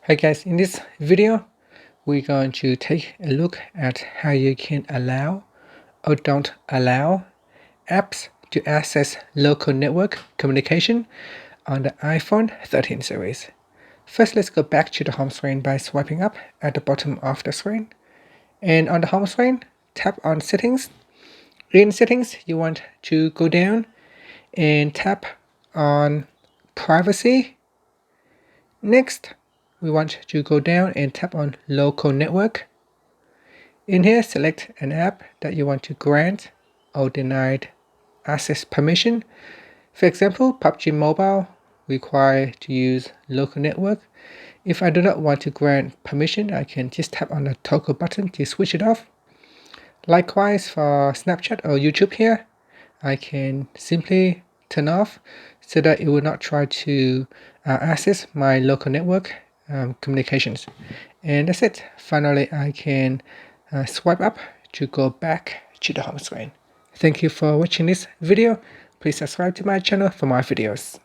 Hi guys, in this video, we're going to take a look at how you can allow or don't allow apps to access local network communication on the iPhone 13 series. First, let's go back to the home screen by swiping up at the bottom of the screen. And on the home screen, tap on Settings. In Settings, you want to go down and tap on Privacy. Next, we want to go down and tap on Local Network. In here, select an app that you want to grant or denied access permission. For example, PUBG Mobile require to use local network. If I do not want to grant permission, I can just tap on the toggle button to switch it off. Likewise, for Snapchat or YouTube here, I can simply turn off so that it will not try to access my local network communications. And that's it. Finally, I can swipe up to go back to the home screen. Thank you for watching this video. Please subscribe to my channel for more videos.